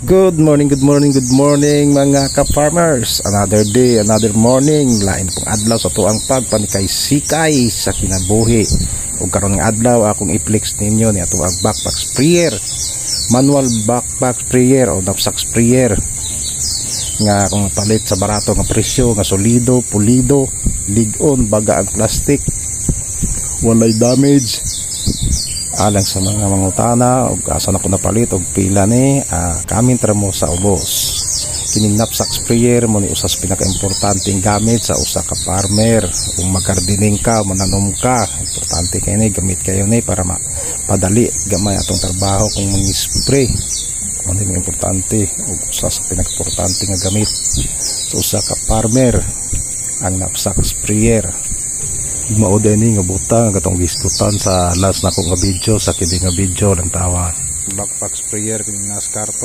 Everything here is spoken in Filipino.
Good morning, good morning, good morning mga ka-farmers. Another day, another morning. Lain pong adlaw sa tuang pagpanikay-sikay sa kinabuhi. Ug karon nga adlaw akong i-flex ninyo ni ato ang backpack sprayer. Manual backpack sprayer o knapsack sprayer nga akong palit sa barato nga presyo nga solido, pulido, lig-on, baga ang plastic. Walay damage. Alang sa mga mangutana og asa na ko napalit og pila ni kamin tramo sa ubos. Kining knapsack sprayer mo ni usas pinaka-importanteng gamit sa usa ka farmer. Kung maggardening ka, mananom ka, importante kay ni gamit kayo ni para mapadali gamay atong trabaho kung mag-spray. Ano yung importante og usa sa pinaka-importante nga gamit sa usa ka farmer ang knapsack sprayer. Mao din nga butang katong giskutan sa last na ko nga video sa kini nga video lang tawa backpack sprayer kining nas karton